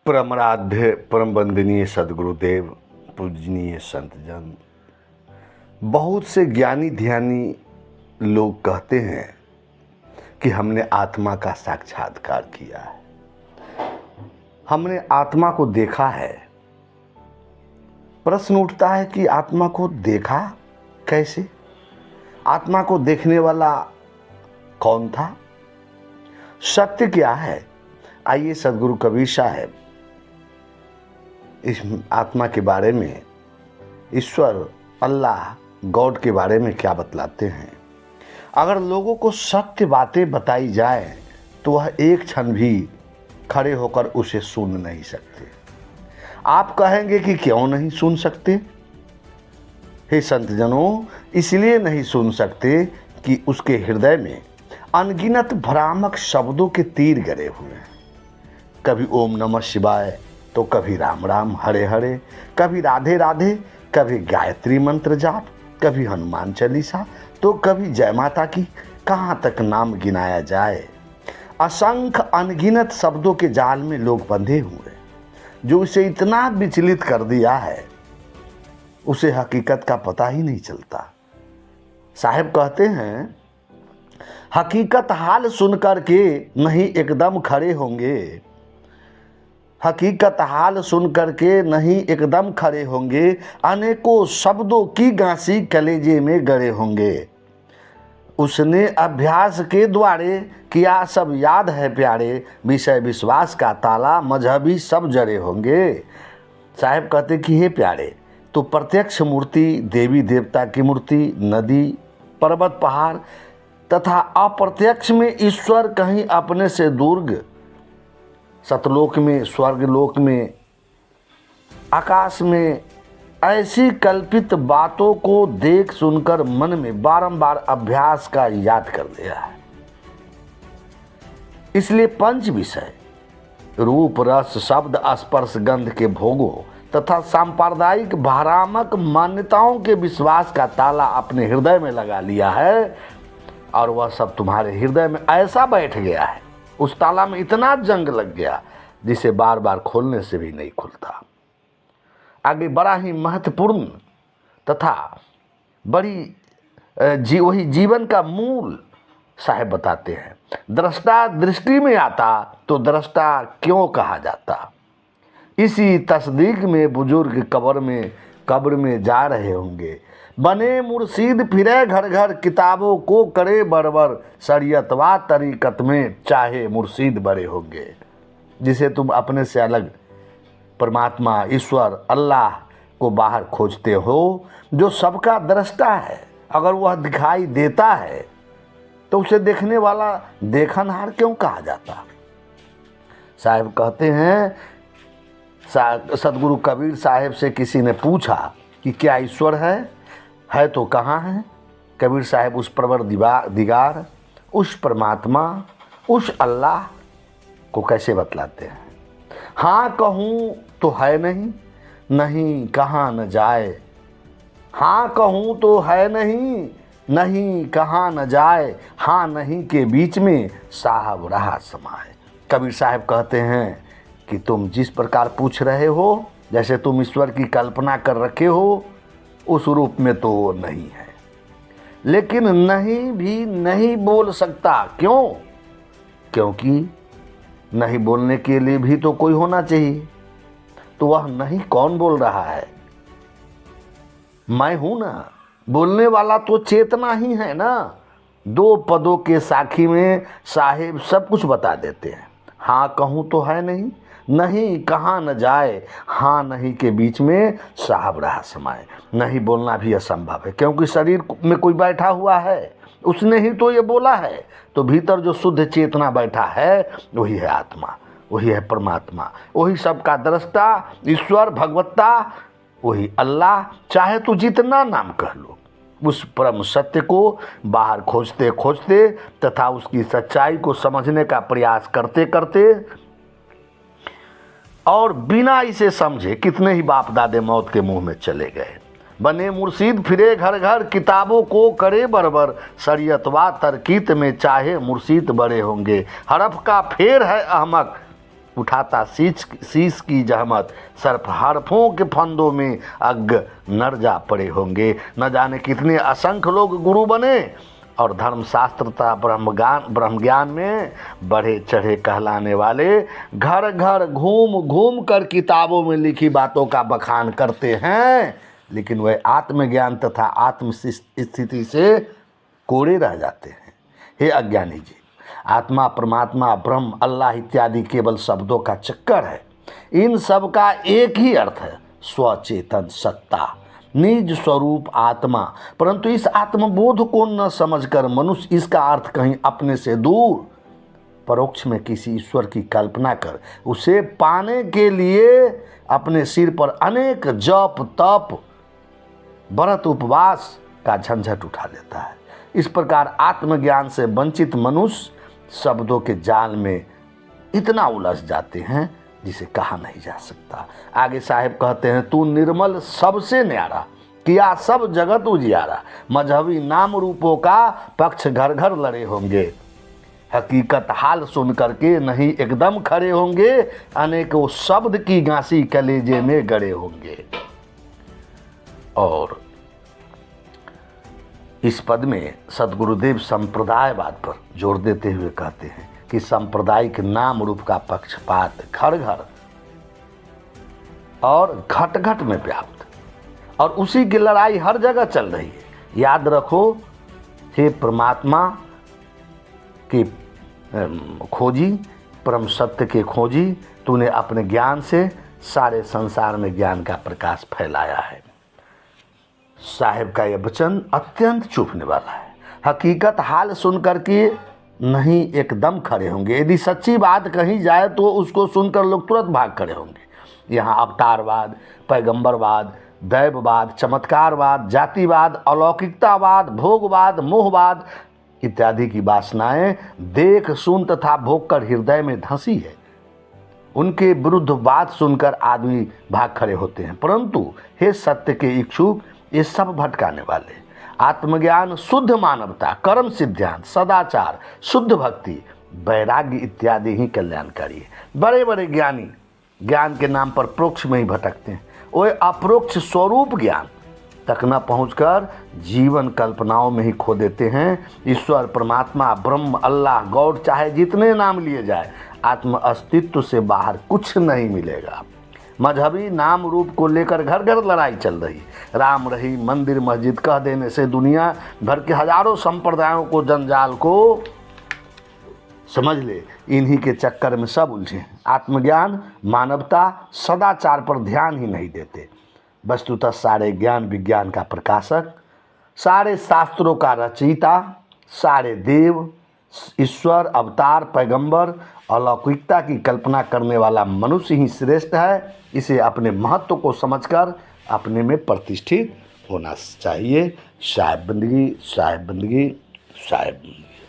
परमाराध्य परम वंदनीय सदगुरुदेव पूजनीय संतजन, बहुत से ज्ञानी ध्यानी लोग कहते हैं कि हमने आत्मा का साक्षात्कार किया है, हमने आत्मा को देखा है। प्रश्न उठता है कि आत्मा को देखा कैसे? आत्मा को देखने वाला कौन था? सत्य क्या है? आइए सदगुरु कबीर साहब इस आत्मा के बारे में, ईश्वर, अल्लाह, गॉड के बारे में क्या बतलाते हैं। अगर लोगों को सत्य बातें बताई जाए तो वह एक क्षण भी खड़े होकर उसे सुन नहीं सकते। आप कहेंगे कि क्यों नहीं सुन सकते? हे संतजनों, इसलिए नहीं सुन सकते कि उसके हृदय में अनगिनत भ्रामक शब्दों के तीर गड़े हुए हैं। कभी ओम नमः शिवाय तो कभी राम राम हरे हरे, कभी राधे राधे, कभी गायत्री मंत्र जाप, कभी हनुमान चालीसा तो कभी जय माता की। कहाँ तक नाम गिनाया जाए। असंख्य अनगिनत शब्दों के जाल में लोग बंधे हुए, जो उसे इतना विचलित कर दिया है उसे हकीकत का पता ही नहीं चलता। साहब कहते हैं, हकीकत हाल सुनकर के नहीं एकदम खड़े होंगे, हकीकत हाल सुनकर के नहीं एकदम खड़े होंगे, अनेकों शब्दों की गांसी कलेजे में गड़े होंगे। उसने अभ्यास के द्वारे किया सब याद है प्यारे, विषय विश्वास का ताला मजहबी सब जड़े होंगे। साहब कहते कि हे प्यारे, तो प्रत्यक्ष मूर्ति, देवी देवता की मूर्ति, नदी, पर्वत, पहाड़ तथा अप्रत्यक्ष में ईश्वर कहीं अपने से दूर, सतलोक में, स्वर्गलोक में, आकाश में, ऐसी कल्पित बातों को देख सुनकर मन में बारंबार अभ्यास का याद कर दिया है। इसलिए पंच विषय रूप, रस, शब्द, स्पर्श, गंध के भोगों तथा सांप्रदायिक भ्रामक मान्यताओं के विश्वास का ताला अपने हृदय में लगा लिया है, और वह सब तुम्हारे हृदय में ऐसा बैठ गया है, उस ताला में इतना जंग लग गया जिसे बार बार खोलने से भी नहीं खुलता। आगे बड़ा ही महत्वपूर्ण तथा बड़ी वही जीवन का मूल साहब बताते हैं। दृष्टा दृष्टि में आता तो दृष्टा क्यों कहा जाता। इसी तस्दीक में बुजुर्ग कब्र में जा रहे होंगे। बने मुर्शीद फिरे घर घर, किताबों को करे बरबर, शरीयतवा तरीकत में चाहे मुर्शीद बड़े होंगे। जिसे तुम अपने से अलग परमात्मा, ईश्वर, अल्लाह को बाहर खोजते हो, जो सबका दृष्टा है, अगर वह दिखाई देता है तो उसे देखने वाला देखनहार क्यों कहा जाता। साहब कहते हैं, सदगुरु कबीर साहब से किसी ने पूछा कि क्या ईश्वर है तो कहाँ है? कबीर साहब उस परवर दिगार, उस परमात्मा, उस अल्लाह को कैसे बतलाते हैं। हाँ कहूँ तो है नहीं, नहीं कहाँ न जाए। हाँ कहूँ तो है नहीं, नहीं कहाँ न जाए, हाँ नहीं के बीच में साहब रहा समाए। कबीर साहब कहते हैं कि तुम जिस प्रकार पूछ रहे हो, जैसे तुम ईश्वर की कल्पना कर रखे हो, उस रूप में तो वो नहीं है, लेकिन नहीं भी नहीं बोल सकता। क्यों? क्योंकि नहीं बोलने के लिए भी तो कोई होना चाहिए। तो वह नहीं कौन बोल रहा है? मैं हूं ना। बोलने वाला तो चेतना ही है ना। दो पदों के साखी में साहिब सब कुछ बता देते हैं। हाँ कहूँ तो है नहीं, नहीं कहाँ न जाए, हाँ नहीं के बीच में साहब रहा समाए। नहीं बोलना भी असंभव है, क्योंकि शरीर में कोई बैठा हुआ है, उसने ही तो ये बोला है। तो भीतर जो शुद्ध चेतना बैठा है वही है आत्मा, वही है परमात्मा, वही सबका दृष्टा, ईश्वर, भगवत्ता, वही अल्लाह। चाहे तो जितना नाम कह लो, उस परम सत्य को बाहर खोजते खोजते तथा उसकी सच्चाई को समझने का प्रयास करते करते और बिना इसे समझे कितने ही बाप दादे मौत के मुंह में चले गए। बने मुर्शीद फिरे घर घर, किताबों को करे बरबर, शरीयतवा तरकीत में चाहे मुर्शीद बड़े होंगे। हरफ का फेर है अहमक, उठाता शीश की जहमत, सर्प हरफों के फंदों में अग्ग नर जा पड़े होंगे। न जाने कितने असंख्य लोग गुरु बने और धर्मशास्त्र तथा ब्रह्म ज्ञान में बढ़े चढ़े कहलाने वाले घर घर घूम घूम कर किताबों में लिखी बातों का बखान करते हैं, लेकिन वह आत्मज्ञान तथा आत्म स्थिति से कोड़े रह जाते हैं। हे अज्ञानी जी, आत्मा, परमात्मा, ब्रह्म, अल्लाह इत्यादि केवल शब्दों का चक्कर है। इन सब का एक ही अर्थ है, स्वचेतन सत्ता, निज स्वरूप आत्मा। परंतु इस आत्मबोध को न समझकर मनुष्य इसका अर्थ कहीं अपने से दूर परोक्ष में किसी ईश्वर की कल्पना कर उसे पाने के लिए अपने सिर पर अनेक जप तप व्रत उपवास का झंझट उठा लेता है। इस प्रकार आत्मज्ञान से वंचित मनुष्य शब्दों के जाल में इतना उलझ जाते हैं जिसे कहा नहीं जा सकता। आगे साहिब कहते हैं, तू निर्मल सबसे न्यारा, किया सब जगत उजियारा। मजहबी नाम रूपों का पक्ष घर घर लड़े होंगे, हकीकत हाल सुन करके नहीं एकदम खड़े होंगे। अनेकों शब्द की गांसी कलेजे में गड़े होंगे। और इस पद में सद्गुरुदेव संप्रदायवाद पर जोर देते हुए कहते हैं कि सांप्रदायिक नाम रूप का पक्षपात घर घर और घट घट में व्याप्त, और उसी की लड़ाई हर जगह चल रही है। याद रखो, हे परमात्मा के खोजी, परम सत्य के खोजी, तूने अपने ज्ञान से सारे संसार में ज्ञान का प्रकाश फैलाया है। साहिब का यह वचन अत्यंत चुभने वाला है। हकीकत हाल सुन करके नहीं एकदम खड़े होंगे। यदि सच्ची बात कही जाए तो उसको सुनकर लोग तुरंत भाग खड़े होंगे। यहाँ अवतारवाद, पैगंबरवाद, दैववाद, चमत्कारवाद, जातिवाद, अलौकिकतावाद, भोगवाद, मोहवाद इत्यादि की वासनाएं देख सुन तथा भोग कर हृदय में धंसी है। उनके विरुद्ध बात सुनकर आदमी भाग खड़े होते हैं। परंतु हे सत्य के इच्छुक, ये सब भटकाने वाले आत्मज्ञान, शुद्ध मानवता, कर्म सिद्धांत, सदाचार, शुद्ध भक्ति, वैराग्य इत्यादि ही कल्याणकारी है। बड़े बड़े ज्ञानी ज्ञान के नाम पर प्रोक्ष में ही भटकते हैं। वो अप्रोक्ष स्वरूप ज्ञान तक न पहुंचकर जीवन कल्पनाओं में ही खो देते हैं। ईश्वर, परमात्मा, ब्रह्म, अल्लाह, गॉड चाहे जितने नाम लिए जाए, आत्म अस्तित्व से बाहर कुछ नहीं मिलेगा। मजहबी नाम रूप को लेकर घर घर लड़ाई चल रही। राम रही, मंदिर मस्जिद कह देने से दुनिया भर के हजारों संप्रदायों को, जंजाल को समझ ले, इन्हीं के चक्कर में सब उलझे। आत्मज्ञान, मानवता, सदाचार पर ध्यान ही नहीं देते। वस्तुतः सारे ज्ञान विज्ञान का प्रकाशक, सारे शास्त्रों का रचयिता, सारे देव, ईश्वर, अवतार, पैगंबर, अलौकिकता की कल्पना करने वाला मनुष्य ही श्रेष्ठ है। इसे अपने महत्व को समझकर अपने में प्रतिष्ठित होना चाहिए। साहिब बंदगी, साहिब बंदगी, साहिब बंदगी।